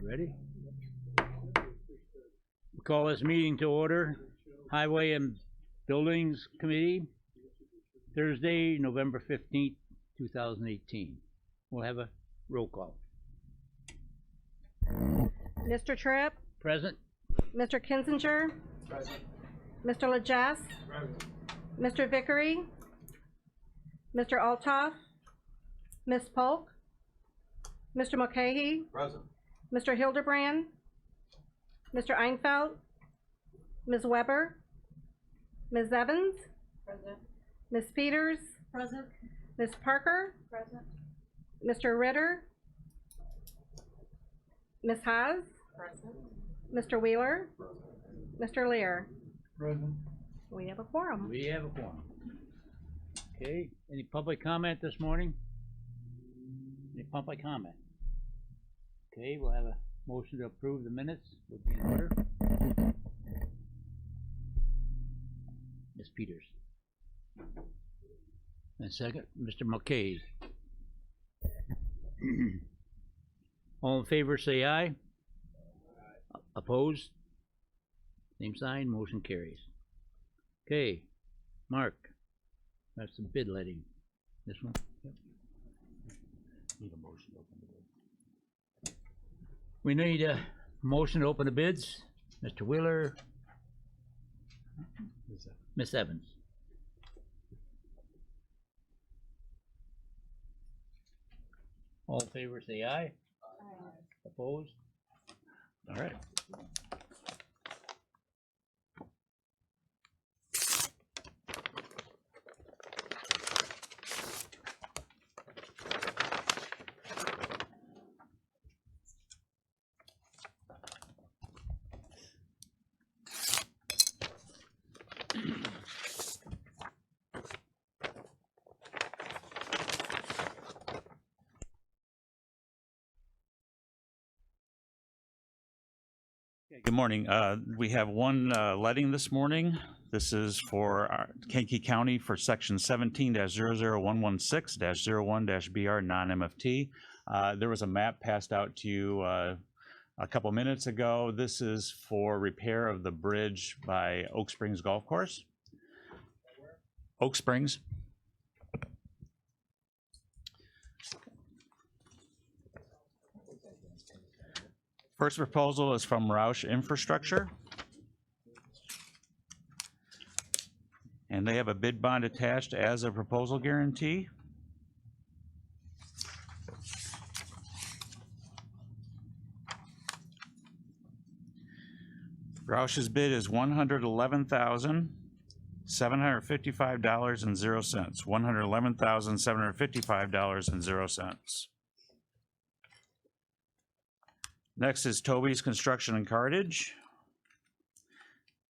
Ready? We call this meeting to order. Highway and Buildings Committee, Thursday, November 15th, 2018. We'll have a roll call. Mr. Tripp, Present? Mr. Kinzinger, Present. Mr. Lejes, Mr. Vickery, Mr. Altoff, Ms. Polk, Mr. Mulcahy, Present. Mr. Hildebrand, Mr. Einfeld, Ms. Weber, Ms. Evans, Present. Ms. Peters, Present. Ms. Parker, Present. Mr. Ritter, Ms. Haas, Present. Mr. Wheeler, Mr. Lear. Present. We have a quorum. We have a quorum. Okay, any public comment this morning? Any public comment? Okay, we'll have a motion to approve the minutes. Would be in order. Ms. Peters. And second, Mr. Mulcahy. All in favor, say aye. Opposed? Same sign, motion carries. Okay, Mark, that's some bid letting. This one? Yep. Need a motion to open the bid. We need a motion to open the bids. Mr. Wheeler. Miss Evans. All in favor, say aye. Opposed? All right. Good morning. We have one letting this morning. This is for Kankakee County for section 17-00116-01-BR non-MFT. There was a map passed out to you a couple minutes ago. This is for repair of the bridge by Oak Springs Golf Course. Oak Springs. First proposal is from Roush Infrastructure. And they have a bid bond attached as a proposal guarantee. Roush's bid is $111,755.00. $111,755.00. Next is Toby's Construction and Cartage.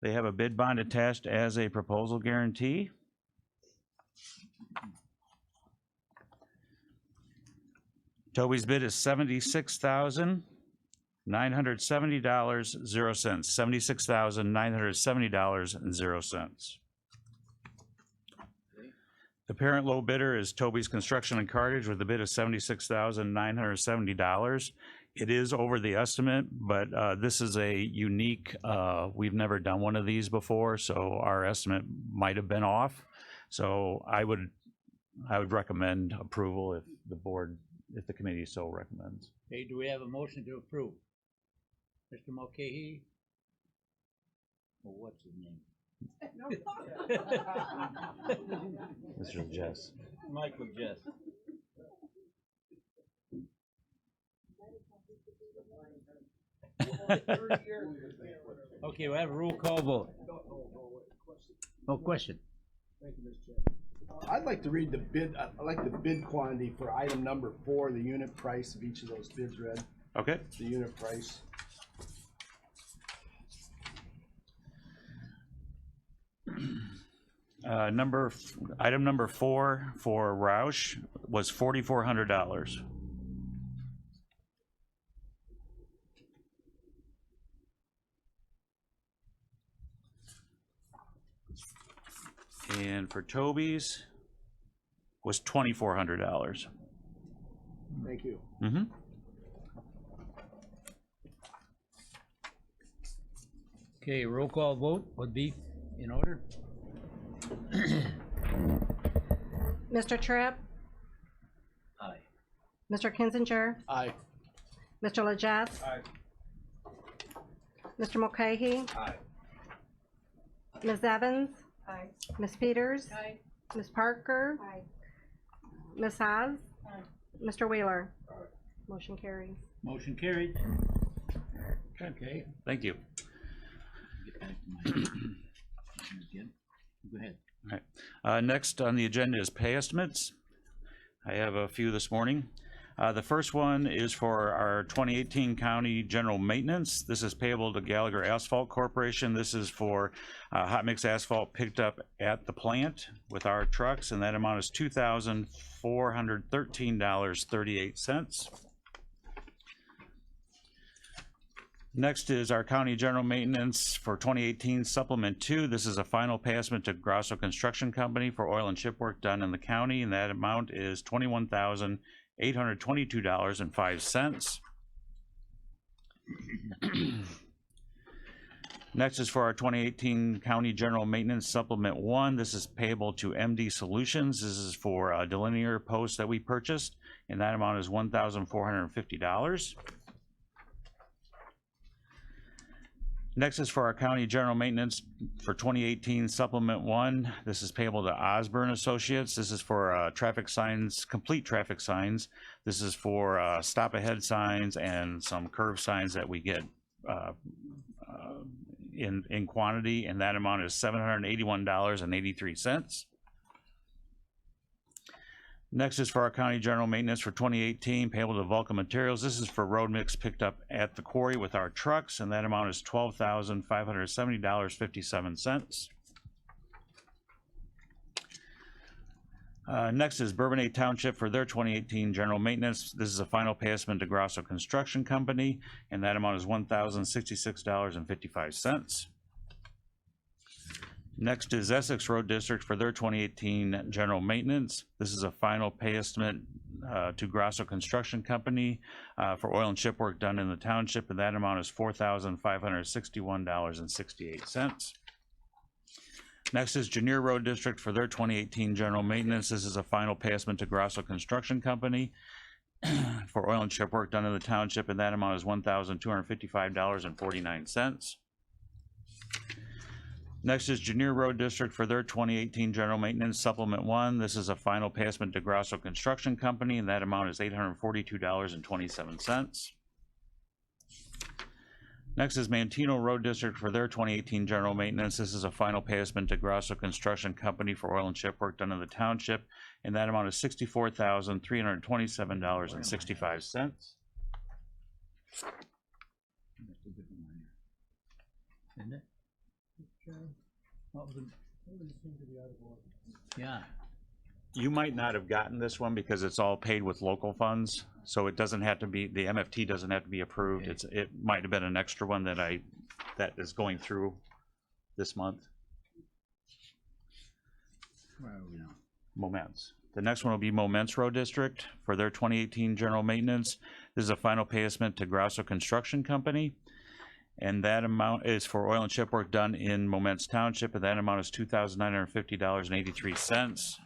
They have a bid bond attached as a proposal guarantee. Toby's bid is $76,970.00. $76,970.00. The parent low bidder is Toby's Construction and Cartage with a bid of $76,970. It is over the estimate, but this is a unique, we've never done one of these before, so our estimate might have been off. So I would recommend approval if the board, if the committee so recommends. Okay, do we have a motion to approve? Mr. Mulcahy? Well, what's his name? Mr. Jess. Michael Jess. Okay, we'll have a roll call vote. No question. Thank you, Mr. Chairman. I'd like to read the bid, I'd like the bid quantity for item number 4, the unit price of each of those bids read. Okay. The unit price. Item number 4 for Roush was $4,400. And for Toby's was $2,400. Thank you. Mm-hmm. Okay, roll call vote would be in order. Mr. Tripp, Aye. Mr. Kinzinger, Aye. Mr. Lejes. Aye. Mr. Mulcahy, Aye. Ms. Evans, Aye. Ms. Peters, Aye. Ms. Parker, Aye. Ms. Haas, Aye. Mr. Wheeler. Motion carries. Motion carried. Okay. Thank you. Get back to my again. Go ahead. Next on the agenda is pay estimates. I have a few this morning. The first one is for our 2018 county general maintenance. This is payable to Gallagher Asphalt Corporation. This is for hot mix asphalt picked up at the plant with our trucks, and that amount is $2,413.38. Next is our county general maintenance for 2018 supplement 2. This is a final pay estimate to Grosso Construction Company for oil and chip work done in the county, and that amount is $21,822.05. Next is for our 2018 county general maintenance supplement 1. This is payable to MD Solutions. This is for delineator posts that we purchased, and that amount is $1,450. Next is for our county general maintenance for 2018 supplement 1. This is payable to Osborne Associates. This is for traffic signs, complete traffic signs. This is for stop ahead signs and some curve signs that we get in quantity, and that amount is $781.83. Next is for our county general maintenance for 2018, payable to Vulcan Materials. This is for road mix picked up at the quarry with our trucks, and that amount is $12,570.57. Next is Bourbonnais Township for their 2018 general maintenance. This is a final pay estimate to Grosso Construction Company, and that amount is $1,066.55. Next is Essex Road District for their 2018 general maintenance. This is a final pay estimate to Grosso Construction Company for oil and chip work done in the township, and that amount is $4,561.68. Next is Janier Road District for their 2018 general maintenance. This is a final pay estimate to Grosso Construction Company for oil and chip work done in the township, and that amount is $1,255.49. Next is Janier Road District for their 2018 general maintenance supplement 1. This is a final pay estimate to Grosso Construction Company, and that amount is $842.27. Next is Mantino Road District for their 2018 general maintenance. This is a final pay estimate to Grosso Construction Company for oil and chip work done in the township, and that amount is $64,327.65. Isn't it? Yeah, You might not have gotten this one because it's all paid with local funds, so it doesn't have to be, the MFT doesn't have to be approved. Okay. It might have been an extra one that is going through this month. where are we now? Moments. The next one will be Moments Road District for their 2018 general maintenance. This is a final pay estimate to Grosso Construction Company, and that amount is for oil and chip work done in Moments Township, and that amount is $2,950.83.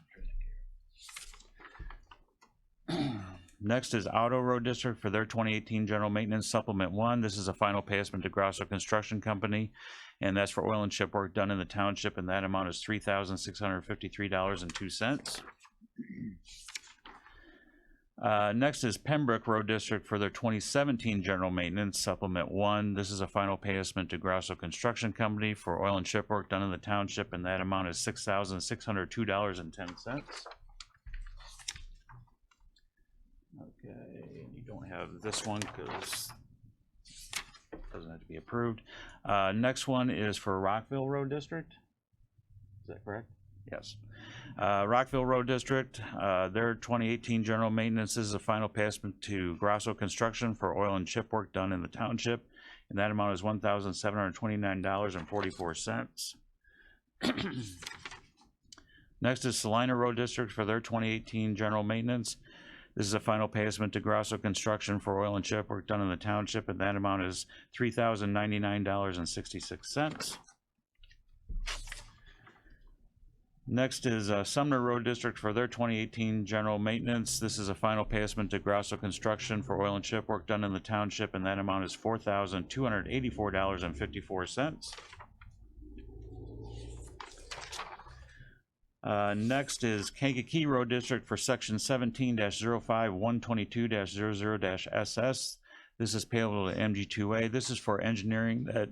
Next is Auto Road District for their 2018 general maintenance supplement 1. This is a final pay estimate to Grosso Construction Company, and that's for oil and chip work done in the township, and that amount is $3,653.02. Next is Pembroke Road District for their 2017 general maintenance supplement 1. This is a final pay estimate to Grosso Construction Company for oil and chip work done in the township, and that amount is $6,602.10. Okay, you don't have this one because it doesn't have to be approved. Next one is for Rockville Road District. Is that correct? Yes. Rockville Road District, their 2018 general maintenance is a final pay estimate to Grosso Construction for oil and chip work done in the township, and that amount is $1,729.44. Next is Salina Road District for their 2018 general maintenance. This is a final pay estimate to Grosso Construction for oil and chip work done in the township, and that amount is $3,099.66. Next is Sumner Road District for their 2018 general maintenance. This is a final pay estimate to Grosso Construction for oil and chip work done in the township, and that amount is $4,284.54. Next is Kankakee Road District for section 17-05-122-00-SS. This is payable to MG2A. This is for engineering that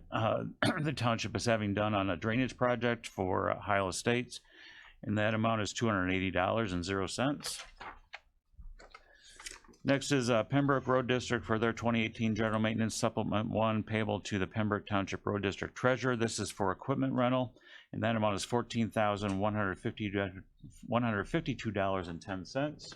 the township is having done on a drainage project for Heil Estates, and that amount is $280.00. Next is Pembroke Road District for their 2018 general maintenance supplement 1 payable to the Pembroke Township Road District Treasurer. This is for equipment rental, and that amount is $152.10.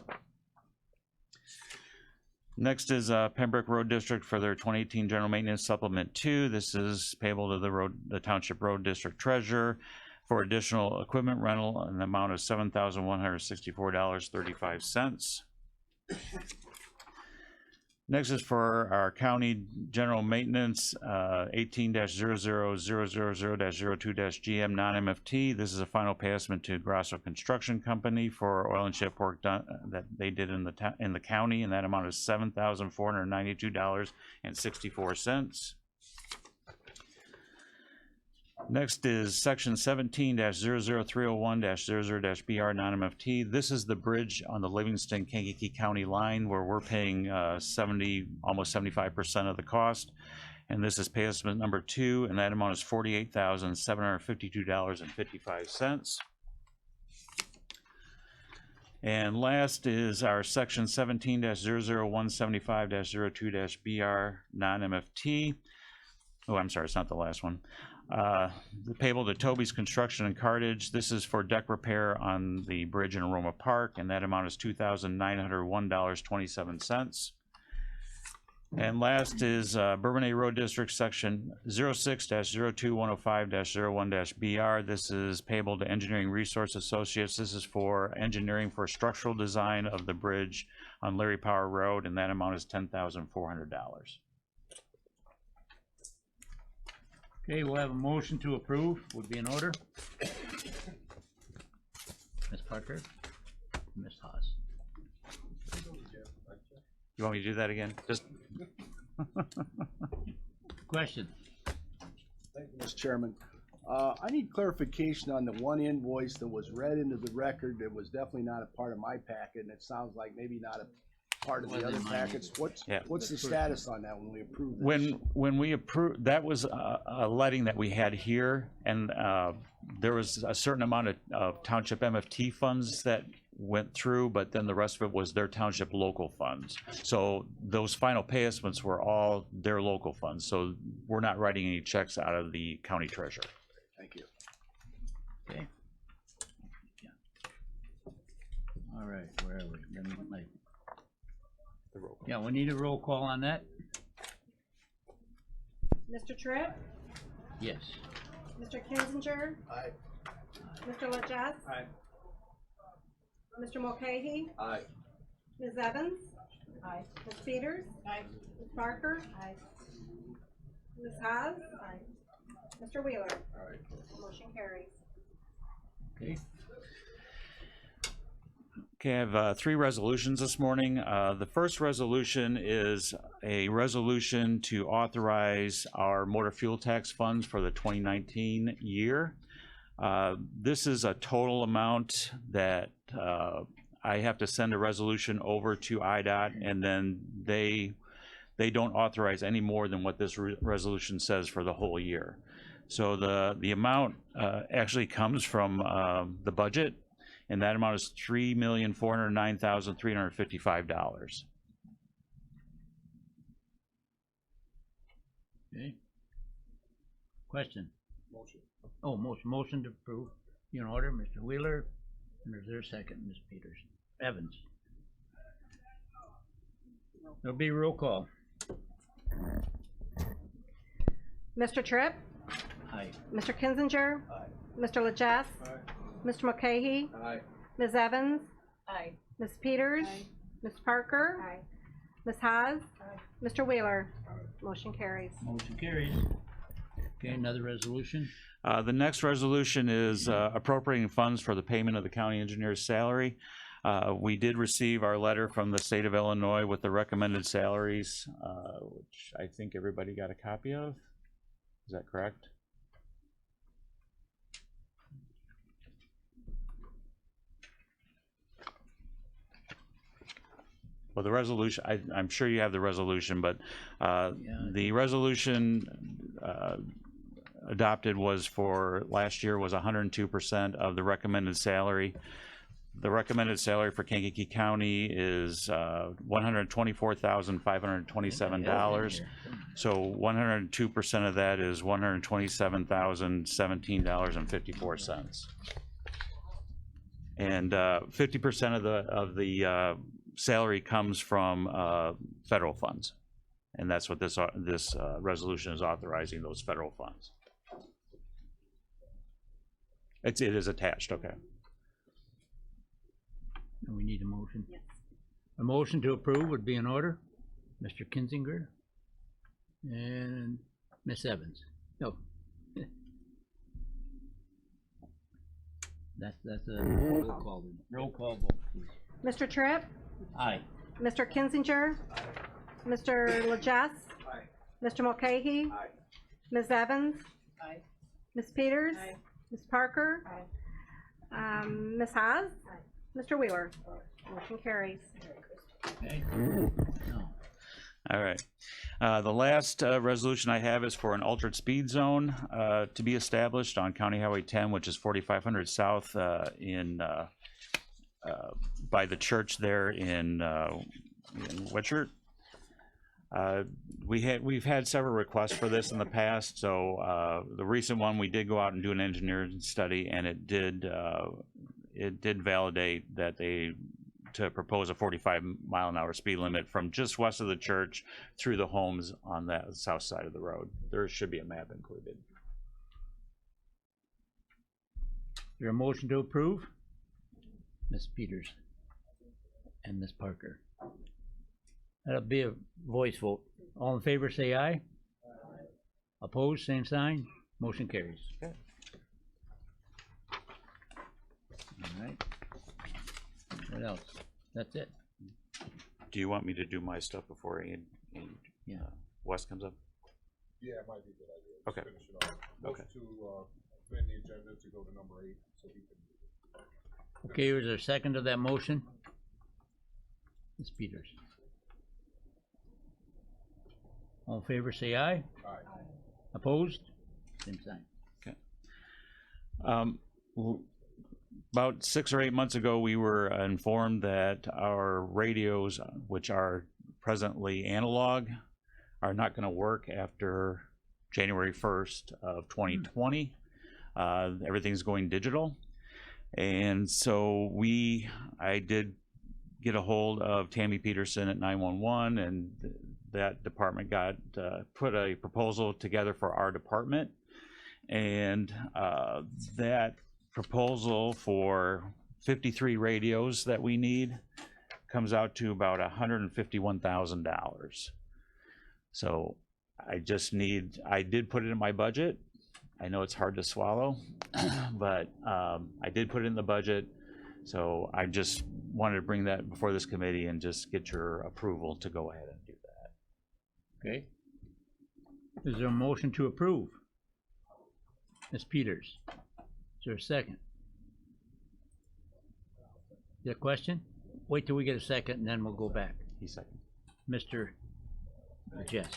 Next is Pembroke Road District for their 2018 general maintenance supplement 2. This is payable to the Township Road District Treasurer for additional equipment rental, and the amount is $7,164.35. Next is for our county general maintenance, 18-00000-02-GM non-MFT. This is a final pay estimate to Grosso Construction Company for oil and chip work done that they did in the county, and that amount is $7,492.64. Next is section 17-00301-00-BR non-MFT. This is the bridge on the Livingston Kankakee County line where we're paying almost 75% of the cost. And this is pay estimate number 2, and that amount is $48,752.55. And last is our section 17-00175-02-BR non-MFT. Oh, I'm sorry, it's not the last one. Payable to Toby's Construction and Cartage. This is for deck repair on the bridge in Aroma Park, and that amount is $2,901.27. And last is Bourbonnais Road District, section 06-02105-01-BR. This is payable to Engineering Resource Associates. This is for engineering for structural design of the bridge on Larry Power Road, and that amount is $10,400. Okay, we'll have a motion to approve, would be in order. Ms. Parker, Ms. Haas. You want me to do that again? Just Question? Thank you, Mr. Chairman. I need clarification on the one invoice that was read into the record that was definitely not a part of my packet, and it sounds like maybe not a part of the Wasn't other mine packets. What's Yeah. the status on that when we approve this? when we approved, that was a letting that we had here, and there was a certain amount of township MFT funds that went through, but then the rest of it was their township local funds. So those final pay estimates were all their local funds, so we're not writing any checks out of the county treasurer. Thank you. Okay. Yeah. All right, where are we? Let me get my- Yeah, we need a roll call on that? Mr. Tripp? Yes. Mr. Kinzinger? Aye. Mr. Letchas? Aye. Mr. Mulcahy? Aye. Ms. Evans? Aye. Ms. Peters? Aye. Ms. Parker? Aye. Ms. Haas? Aye. Mr. Wheeler? Aye. Motion carries. Okay. Okay, I have 3 resolutions this morning. The first resolution is a resolution to authorize our motor fuel tax funds for the 2019 year. This is a total amount that I have to send a resolution over to IDOT, and then they don't authorize any more than what this resolution says for the whole year. So the amount actually comes from the budget, and that amount is $3,409,355. Okay. Question? Motion. Oh, motion to approve. You in order, Mr. Wheeler, and is there a second, Ms. Peters? Evans? There'll be a roll call. Mr. Tripp? Aye. Mr. Kinzinger? Aye. Mr. Letchas? Aye. Mr. Mulcahy? Aye. Ms. Evans? Aye. Ms. Peters? Ms. Parker? Ms. Haas? Mr. Wheeler? Motion carries. Motion carries. Okay, another resolution. The next resolution is appropriating funds for the payment of the county engineer's salary. We did receive our letter from the state of Illinois with the recommended salaries, which I think everybody got a copy of. Is that correct? Well, the resolution, I'm sure you have the resolution, but the resolution adopted was for last year was 102% of the recommended salary. The recommended salary for Kankakee County is $124,527. So 102% of that is $127,017.54. And 50% of the salary comes from federal funds, and that's what this resolution is authorizing, those federal funds. It is attached. Okay. And we need a motion. Yes. A motion to approve would be in order. Mr. Kinzinger and Miss Evans. No. That's a roll call. Roll call vote, please. Mr. Tripp? Aye. Mr. Kinzinger? Mr. Lejes? Mr. Mulcahy? Ms. Evans? Ms. Peters? Ms. Parker? Ms. Haas? Mr. Wheeler? Motion carries. Okay. No. All right. The last resolution I have is for an altered speed zone to be established on County Highway 10, which is 4500 South by the church there in Witchert. We've had several requests for this in the past. So the recent one, we did go out and do an engineering study, and it did validate that to propose a 45-mile-an-hour speed limit from just west of the church through the homes on that south side of the road. There should be a map included. Is there a motion to approve? Ms. Peters and Ms. Parker. That'll be a voice vote. All in favor, say aye. Opposed, same sign. Motion carries. Okay. All right. What else? That's it. Do you want me to do my stuff before Yeah. Wes comes up? Yeah, it might be a good idea. Just Okay. finish it off. Okay. Motion to amend the agenda to go to number 8, so he can. Okay, is there a second to that motion? Ms. Peters. All in favor, say aye. Aye. Opposed? Same sign. About 6 or 8 months ago, we were informed that our radios, which are presently analog, are not going to work after January 1st of 2020. Everything's going digital. And so I did get a hold of Tammy Peterson at 911, and that department put a proposal together for our department. And that proposal for 53 radios that we need comes out to about $151,000. So I did put it in my budget. I know it's hard to swallow, but I did put it in the budget. So I just wanted to bring that before this committee and just get your approval to go ahead and do that. Okay. Is there a motion to approve? Ms. Peters. Is there a second? Is there a question? Wait till we get a second and then we'll go back. He's second. Mr. Jess.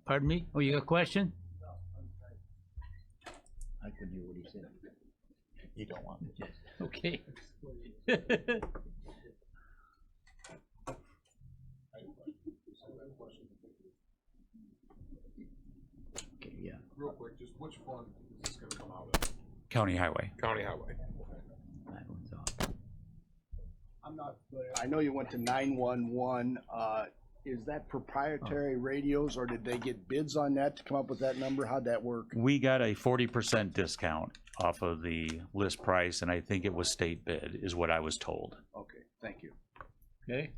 Pardon me? Oh, you got a question? I couldn't hear what he said. You don't want it. Jess. Okay. Okay, yeah. Real quick, just which fund is this gonna come out of? County Highway. County Highway. That one's off. I know you went to 911. Is that proprietary radios, or did they get bids on that to come up with that number? How'd that work? We got a 40% discount off of the list price, and I think it was state bid, is what I was told. Okay, thank you. Okay,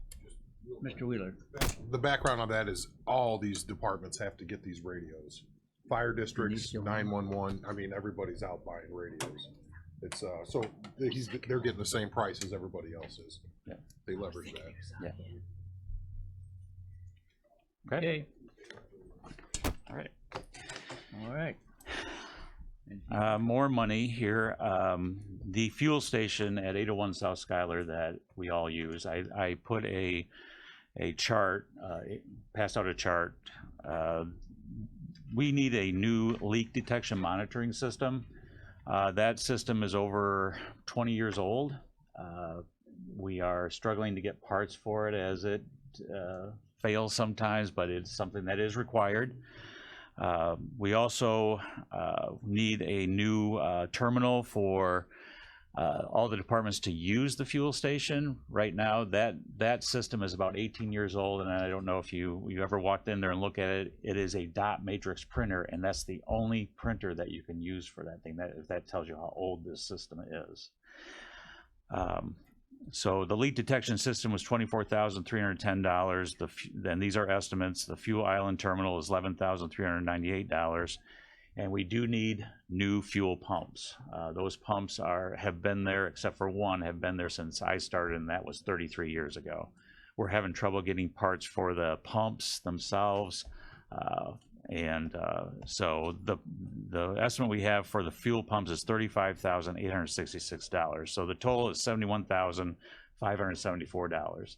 Mr. Wheeler. The background on that is all these departments have to get these radios. Fire districts, still- 911, I mean, everybody's out buying radios. It's, so they're getting the same price as everybody else is. Yeah. They leverage that. Okay, All right. all right. More money here. The fuel station at 801 South Schuyler that we all use, I put a chart, passed out a chart. We need a new leak detection monitoring system. That system is over 20 years old. We are struggling to get parts for it as it fails sometimes, but it's something that is required. We also need a new terminal for all the departments to use the fuel station. Right now, that system is about 18 years old, and I don't know if you ever walked in there and look at it. It is a dot matrix printer, and that's the only printer that you can use for that thing. That tells you how old this system is. So the leak detection system was $24,310. Then these are estimates. The fuel island terminal is $11,398. And we do need new fuel pumps. Those pumps have been there, except for one, have been there since I started, and that was 33 years ago. We're having trouble getting parts for the pumps themselves. So the estimate we have for the fuel pumps is $35,866. So the total is $71,574.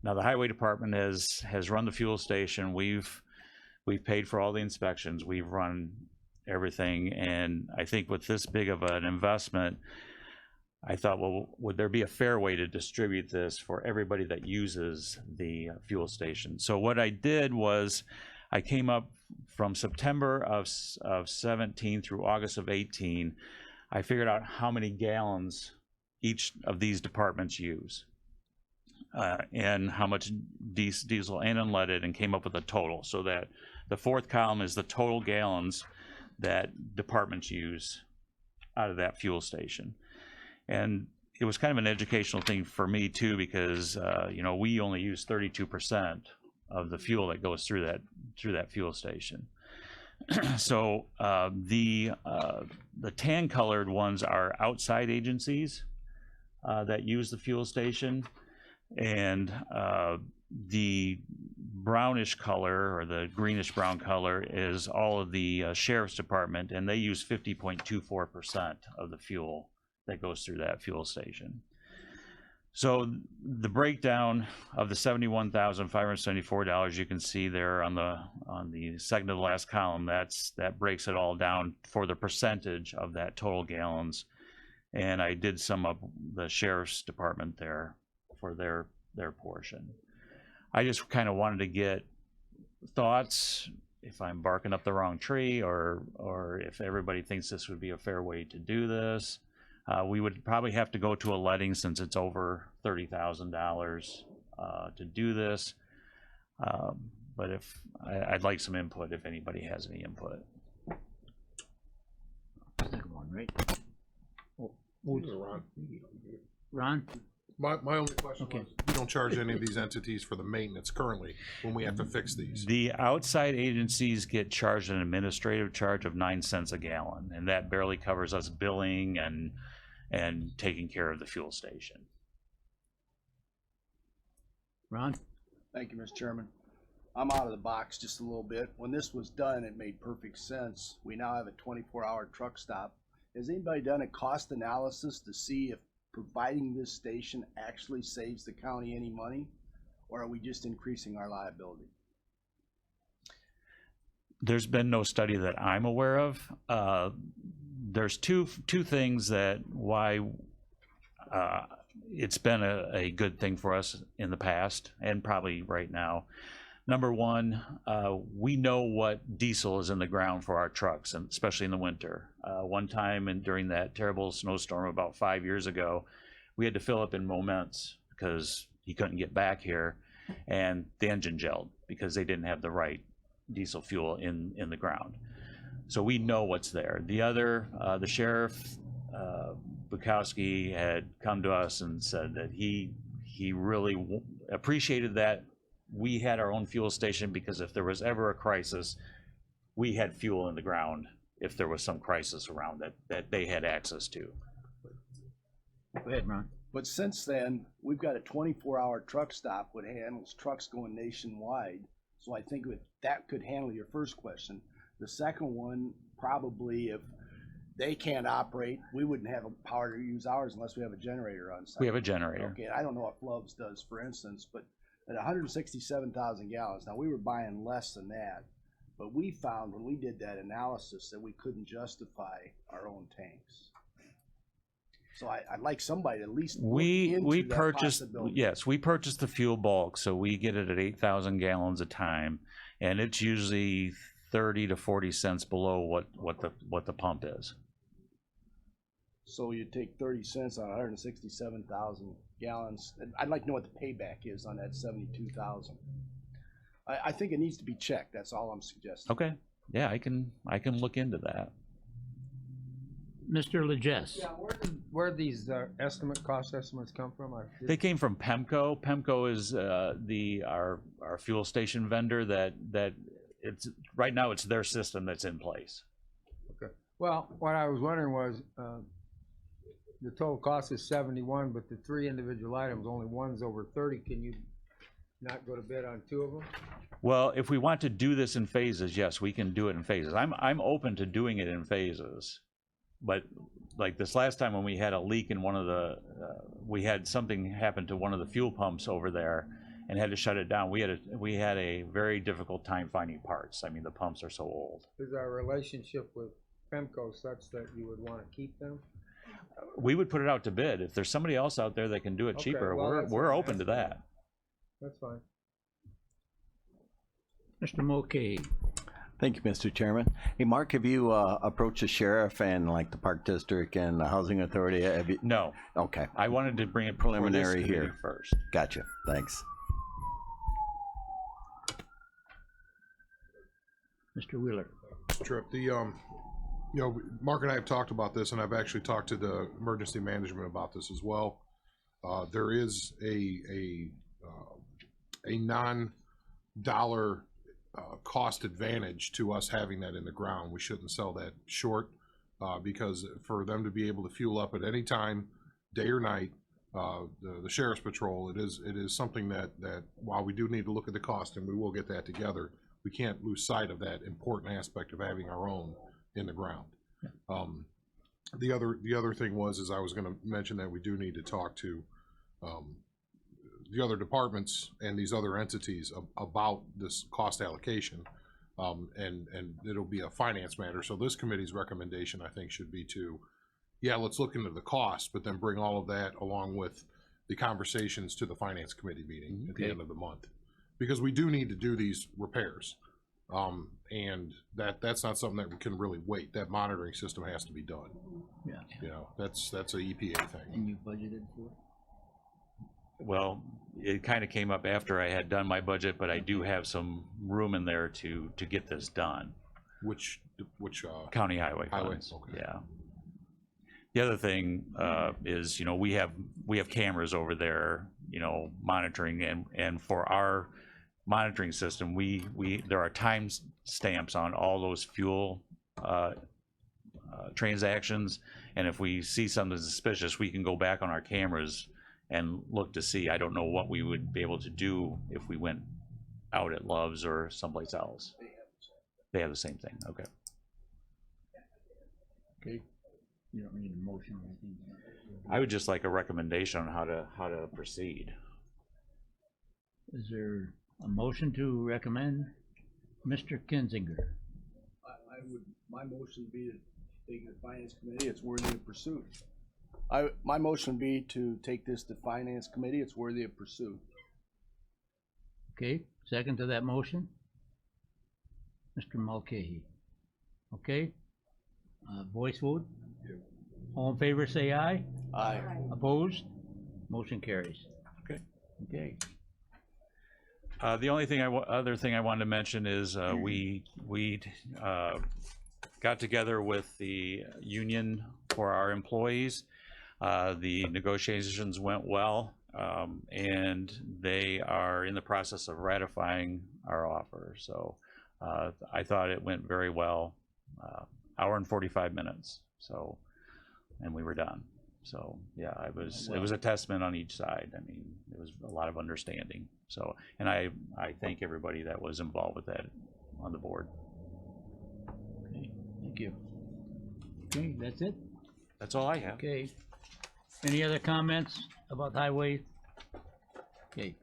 Now the highway department has run the fuel station. We've paid for all the inspections. We've run everything, and I think with this big of an investment, I thought, well, would there be a fair way to distribute this for everybody that uses the fuel station? So what I did was I came up from September of 17 through August of 18. I figured out how many gallons each of these departments use and how much diesel and unleaded, and came up with a total. So that the fourth column is the total gallons that departments use out of that fuel station. And it was kind of an educational thing for me too, because we only use 32% of the fuel that goes through that fuel station. So the tan colored ones are outside agencies that use the fuel station, and the brownish color, or the greenish brown color, is all of the sheriff's department, and they use 50.24% of the fuel that goes through that fuel station. So the breakdown of the $71,574 you can see there on the second to the last column, that breaks it all down for the percentage of that total gallons. And I did sum up the sheriff's department there for their portion. I just kind of wanted to get thoughts, if I'm barking up the wrong tree, or if everybody thinks this would be a fair way to do this. We would probably have to go to a letting, since it's over $30,000 to do this. But I'd like some input if anybody has any input. Second one, right? Ron. Ron? My only question Okay. was, you don't charge any of these entities for the maintenance currently when we have to fix these? The outside agencies get charged an administrative charge of 9 cents a gallon, and that barely covers us billing and taking care of the fuel station. Ron? Thank you, Mr. Chairman. I'm out of the box just a little bit. When this was done, it made perfect sense. We now have a 24-hour truck stop. Has anybody done a cost analysis to see if providing this station actually saves the county any money, or are we just increasing our liability? There's been no study that I'm aware of. There's two things that why it's been a good thing for us in the past, and probably right now. Number one, we know what diesel is in the ground for our trucks, and especially in the winter. One time, and during that terrible snowstorm about 5 years ago, we had to fill up in Moments because he couldn't get back here, and the engine gelled because they didn't have the right diesel fuel in the ground. So we know what's there. The other, the sheriff, Bukowski, had come to us and said that he he really appreciated that we had our own fuel station, because if there was ever a crisis, we had fuel in the ground if there was some crisis around that they had access to. Go ahead, Ron. But since then, we've got a 24-hour truck stop that handles trucks going nationwide. So I think that could handle your first question. The second one, probably if they can't operate, we wouldn't have a power to use ours unless we have a generator on site. We have a generator. Okay, I don't know what Love's does, for instance, but at 167,000 gallons, now we were buying less than that, but we found when we did that analysis that we couldn't justify our own tanks. So I'd like somebody to at least look into We that purchased, possibility. yes, we purchased the fuel bulk, so we get it at 8,000 gallons a time, and it's usually 30 to 40 cents below what the pump is. So you take 30 cents on 167,000 gallons. I'd like to know what the payback is on that 72,000. I think it needs to be checked. That's all I'm suggesting. Okay, yeah, I can look into that. Mr. Legess. Yeah, where these cost estimates come from? They came from PEMCO. PEMCO is our fuel station vendor that it's right now it's their system that's in place. Okay. Well, what I was wondering was, the total cost is 71, but the 3 individual items, only one's over 30. Can you not go to bid on 2 of them? Well, if we want to do this in phases, yes, we can do it in phases. I'm open to doing it in phases. But like this last time when we had a leak in one of the, we had something happen to one of the fuel pumps over there and had to shut it down. We had a very difficult time finding parts. I mean, the pumps are so old. Is our relationship with PEMCO such that you would want to keep them? We would put it out to bid. If there's somebody else out there that can do it Okay, cheaper, well, that's we're what I'm open to that. That's fine. Mr. Mulcahy. Thank you, Mr. Chairman. Hey, Mark, have you approached the sheriff and like the Park District and the Housing Authority? Have you? No, Okay, I wanted to bring it before this Preliminary committee here. first. gotcha. Thanks. Mr. Wheeler. Trip, Mark and I have talked about this, and I've actually talked to the emergency management about this as well. There is a non-dollar cost advantage to us having that in the ground. We shouldn't sell that short, because for them to be able to fuel up at any time, day or night, the sheriff's patrol, it is something that while we do need to look at the cost, and we will get that together, we can't lose sight of that important aspect of having our own in the ground. The other thing is I was going to mention that we do need to talk to the other departments and these other entities about this cost allocation, and it'll be a finance matter. So this committee's recommendation, I think, should be let's look into the cost, but then bring all of that along with the conversations to the finance committee meeting at the end of the month, because we do need to do these repairs. And that's not something that we can really wait. That monitoring system has to be done. Yeah. That's a EPA thing. And you budgeted for it? Well, it kind of came up after I had done my budget, but I do have some room in there to get this done. Which County highway Highway, funds. okay. Yeah. The other thing is, we have cameras over there, monitoring, and for our monitoring system, there are time stamps on all those fuel transactions, and if we see something suspicious, we can go back on our cameras and look to see. I don't know what we would be able to do if we went out at Love's or someplace else. They have the same thing. Okay. Okay. You don't need a motion or anything. I would just like a recommendation on how to proceed. Is there a motion to recommend? Mr. Kinzinger. My motion would be to take it to finance committee. It's worthy of pursuit. My motion would be to take this to finance committee. It's worthy of pursuit. Okay, second to that motion? Mr. Mulcahy. Okay, voice vote? All in favor, say aye. Aye. Opposed? Motion carries. Okay. Okay. The only thing other thing I wanted to mention is we got together with the union for our employees. The negotiations went well. and they are in the process of ratifying our offer. So I thought it went very well. Hour and 45 minutes. So, and we were done. So yeah, it was a testament on each side. I mean, it was a lot of understanding. So, and I thank everybody that was involved with that on the board. Okay, thank you. Okay, that's it? That's all I have. Okay. Any other comments about highway? Okay.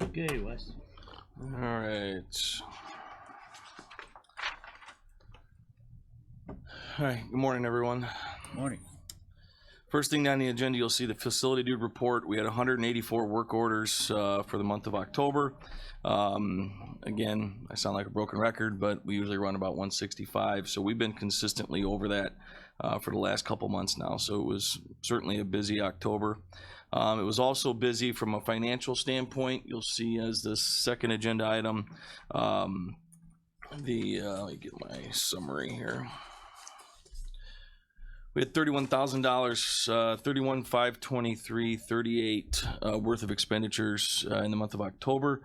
Okay, Wes. All right. All right, good morning, everyone. Morning. First thing on the agenda, you'll see the facility dude report. We had 184 work orders for the month of October. Again, I sound like a broken record, but we usually run about 165. So we've been consistently over that for the last couple months now. So it was certainly a busy October. It was also busy from a financial standpoint. You'll see as the second agenda item, let me get my summary here. We had $31,000, $31,523.38 worth of expenditures in the month of October.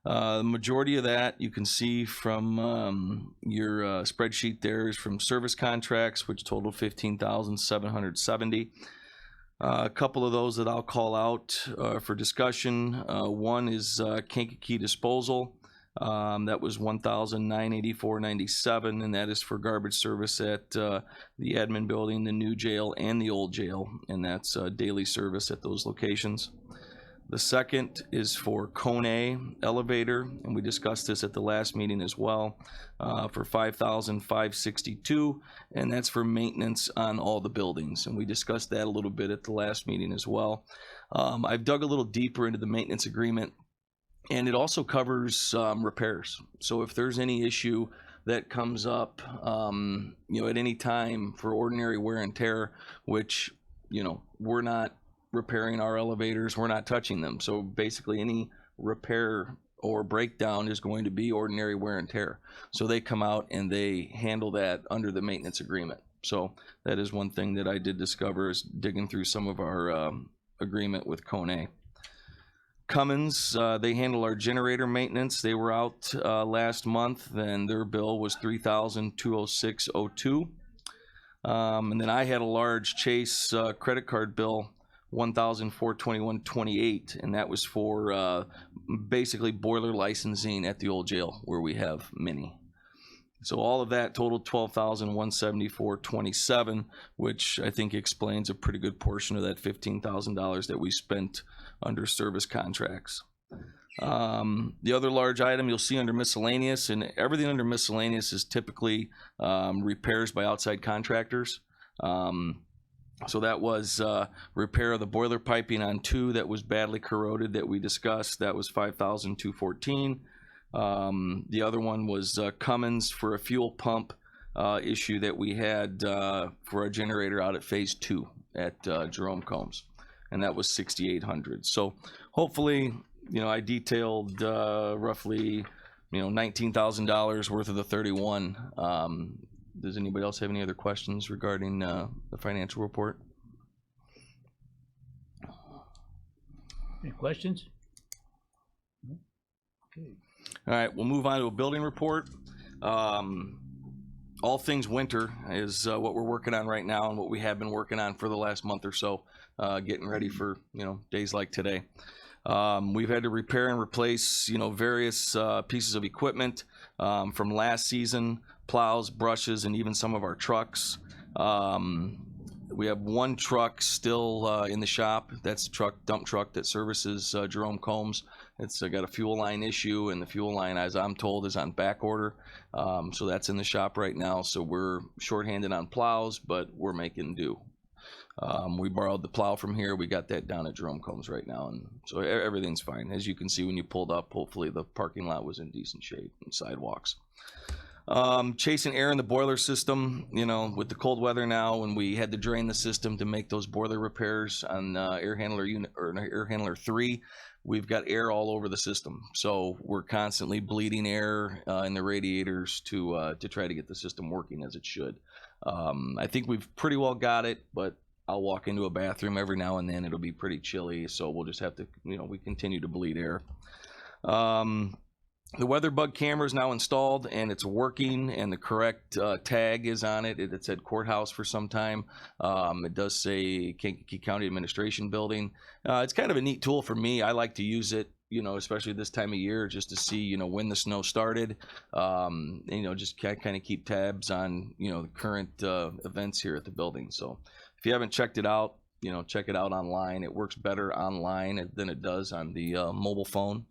The majority of that you can see from your spreadsheet there is from service contracts, which totaled $15,770. A couple of those that I'll call out for discussion. One is Kankakee Disposal. That was $1,984.97, and that is for garbage service at the admin building, the new jail, and the old jail, and that's daily service at those locations. The second is for Kone Elevator, and we discussed this at the last meeting as well, for $5,562, and that's for maintenance on all the buildings, and we discussed that a little bit at the last meeting as well. I've dug a little deeper into the maintenance agreement, and it also covers repairs. So if there's any issue that comes up, at any time for ordinary wear and tear, which, we're not repairing our elevators, we're not touching them. So basically any repair or breakdown is going to be ordinary wear and tear. So they come out and they handle that under the maintenance agreement. So that is one thing that I did discover is digging through some of our agreement with Kone. Cummins, they handle our generator maintenance. They were out last month, and their bill was $3,206.02. And then I had a large Chase credit card bill, $1,421.28, and that was for basically boiler licensing at the old jail where we have many. So all of that totaled $12,174.27, which I think explains a pretty good portion of that $15,000 that we spent under service contracts. The other large item you'll see under miscellaneous, and everything under miscellaneous is typically repairs by outside contractors. So that was repair of the boiler piping on 2 that was badly corroded that we discussed. That was $5,214. The other one was Cummins for a fuel pump issue that we had for our generator out at phase 2 at Jerome Combs, and that was $6,800. So hopefully, I detailed roughly, $19,000 worth of the 31. Does anybody else have any other questions regarding the financial report? Any questions? Okay. All right, we'll move on to a building report. All things winter is what we're working on right now and what we have been working on for the last month or so, getting ready for, days like today. We've had to repair and replace, various pieces of equipment from last season, plows, brushes, and even some of our trucks. We have one truck still in the shop. That's the dump truck that services Jerome Combs. It's got a fuel line issue, and the fuel line, as I'm told, is on back order. So that's in the shop right now. So we're shorthanded on plows, but we're making do. We borrowed the plow from here. We got that down at Jerome Combs right now, and so everything's fine. As you can see when you pulled up, hopefully the parking lot was in decent shape and sidewalks. Chasing air in the boiler system, with the cold weather now, when we had to drain the system to make those boiler repairs on air handler 3, we've got air all over the system. So we're constantly bleeding air in the radiators to try to get the system working as it should. I think we've pretty well got it, but I'll walk into a bathroom every now and then. It'll be pretty chilly, so we'll just have to, we continue to bleed air. The WeatherBug camera is now installed and it's working, and the correct tag is on it. It said courthouse for some time. It does say Kankakee County Administration Building. It's kind of a neat tool for me. I like to use it, especially this time of year, just to see, when the snow started. Just kind of keep tabs on, the current events here at the building. So if you haven't checked it out, check it out online. It works better online than it does on the mobile phone.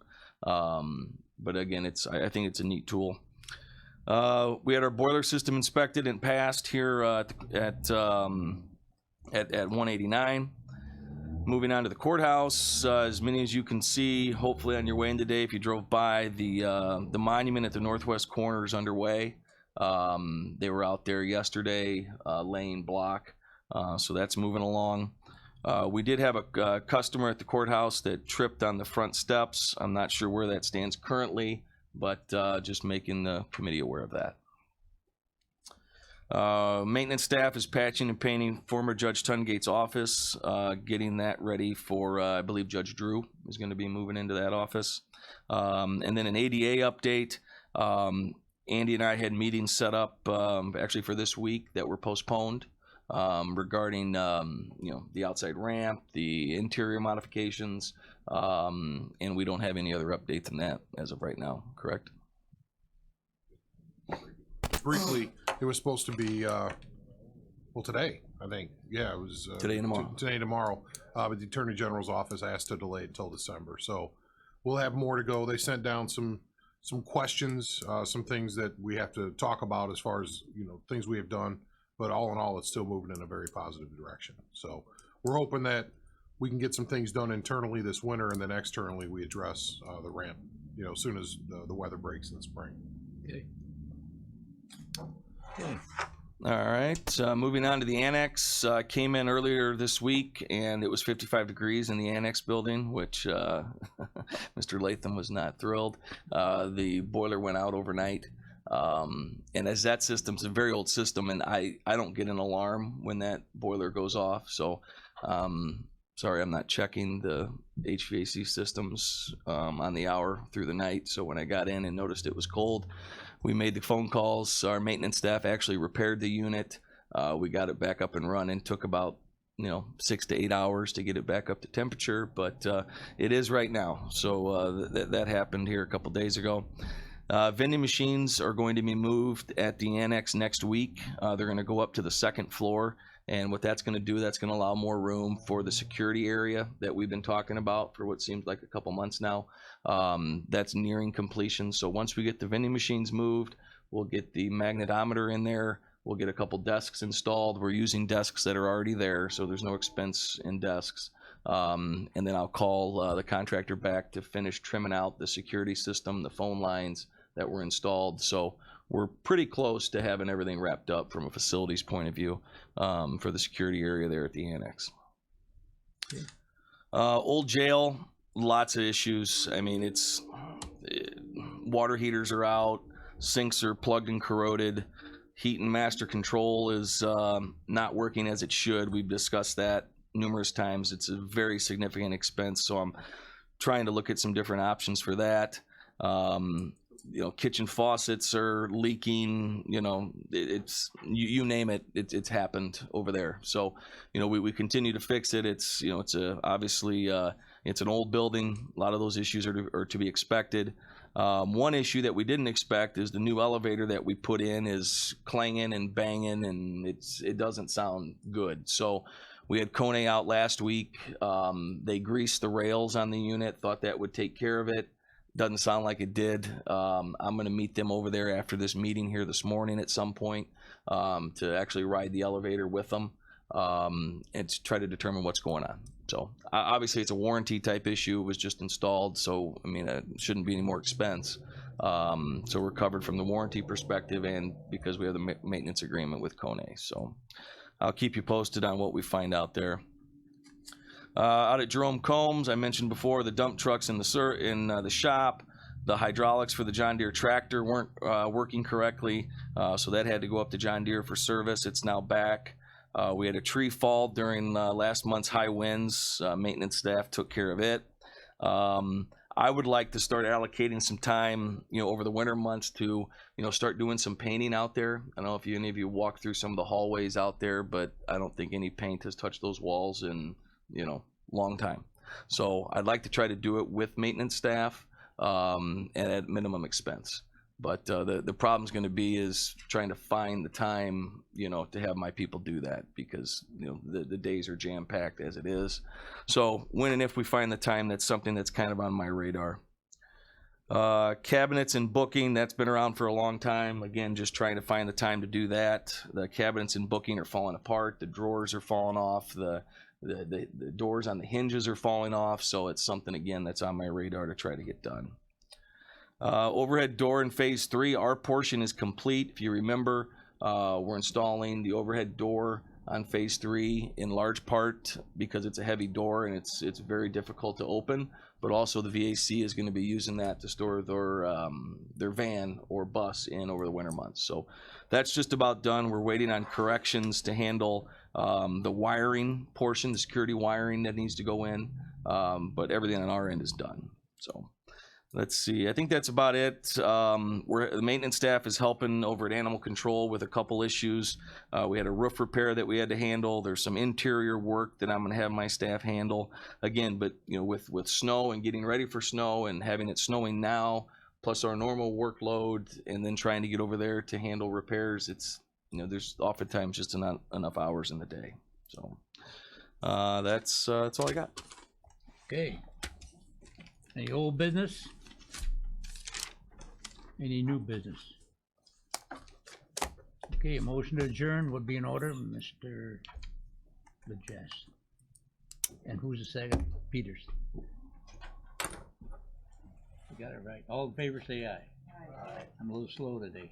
But again, I think it's a neat tool. We had our boiler system inspected and passed here at 189. Moving on to the courthouse, as many as you can see, hopefully on your way in today, if you drove by, the monument at the northwest corner is underway. They were out there yesterday laying block, so that's moving along. We did have a customer at the courthouse that tripped on the front steps. I'm not sure where that stands currently, but just making the committee aware of that. Maintenance staff is patching and painting former Judge Tungate's office, getting that ready for, I believe Judge Drew is going to be moving into that office. And then an ADA update. Andy and I had meetings set up actually for this week that were postponed. Regarding the outside ramp, the interior modifications, and we don't have any other update than that as of right now, correct? Briefly, it was supposed to be today, I think. Yeah, it was Today and tomorrow. Today and tomorrow. But the Attorney General's office asked to delay it until December, so we'll have more to go. They sent down some questions, some things that we have to talk about as far as things we have done. But all in all, it's still moving in a very positive direction. So we're hoping that we can get some things done internally this winter, and then externally we address the ramp, as soon as the weather breaks in the spring. Okay. All right, moving on to the annex. Came in earlier this week, and it was 55 degrees in the annex building, which Mr. Latham was not thrilled. The boiler went out overnight. And as that system's a very old system, and I don't get an alarm when that boiler goes off. So, sorry, I'm not checking the HVAC systems on the hour through the night. So when I got in and noticed it was cold, we made the phone calls. Our maintenance staff actually repaired the unit. We got it back up and running. Took about 6 to 8 hours to get it back up to temperature, but it is right now. So that happened here a couple days ago. Vending machines are going to be moved at the annex next week. They're going to go up to the second floor, and what that's going to do, that's going to allow more room for the security area that we've been talking about for what seems like a couple months now. That's nearing completion. So once we get the vending machines moved, we'll get the magnetometer in there. We'll get a couple desks installed. We're using desks that are already there, so there's no expense in desks. And then I'll call the contractor back to finish trimming out the security system, the phone lines that were installed. So we're pretty close to having everything wrapped up from a facilities point of view for the security area there at the annex. Old jail, lots of issues. I mean, water heaters are out, sinks are plugged and corroded, heat and master control is not working as it should. We've discussed that numerous times. It's a very significant expense, so I'm trying to look at some different options for that. Kitchen faucets are leaking, it's you name it, it's happened over there. So, we continue to fix it. It's obviously it's an old building. A lot of those issues are to be expected. One issue that we didn't expect is the new elevator that we put in is clanging and banging, and it doesn't sound good. So we had Kone out last week. They greased the rails on the unit, thought that would take care of it. Doesn't sound like it did. I'm going to meet them over there after this meeting here this morning at some point to actually ride the elevator with them and to try to determine what's going on. So obviously it's a warranty type issue. It was just installed, so it shouldn't be any more expense. So we're covered from the warranty perspective, and because we have the maintenance agreement with Kone. So I'll keep you posted on what we find out there. Out at Jerome Combs, I mentioned before, the dump trucks in the shop, the hydraulics for the John Deere tractor weren't working correctly, so that had to go up to John Deere for service. It's now back. We had a tree fall during last month's high winds. Maintenance staff took care of it. I would like to start allocating some time, over the winter months to, start doing some painting out there. I don't know if any of you walk through some of the hallways out there, but I don't think any paint has touched those walls in, long time. So I'd like to try to do it with maintenance staff, and at minimum expense. But the problem's going to be is trying to find the time, to have my people do that, because the days are jam packed as it is. So when and if we find the time, that's something that's kind of on my radar. Cabinets and booking, that's been around for a long time. Again, just trying to find the time to do that. The cabinets and booking are falling apart. The drawers are falling off. The doors on the hinges are falling off. So it's something, again, that's on my radar to try to get done. Overhead door in phase 3, our portion is complete. If you remember, we're installing the overhead door on phase 3 in large part because it's a heavy door and it's very difficult to open, but also the VAC is going to be using that to store their van or bus in over the winter months. So that's just about done. We're waiting on corrections to handle the wiring portion, the security wiring that needs to go in, but everything on our end is done. So let's see. I think that's about it. The maintenance staff is helping over at Animal Control with a couple issues. We had a roof repair that we had to handle. There's some interior work that I'm going to have my staff handle. Again, but with snow and getting ready for snow and having it snowing now, plus our normal workload, and then trying to get over there to handle repairs, it's there's oftentimes just not enough hours in the day. So that's all I got. Okay. Any old business? Any new business? Okay, a motion to adjourn would be in order, Mr. Lejes. And who's the second? Peters. You got it right. All in favor, say aye. Aye. I'm a little slow today.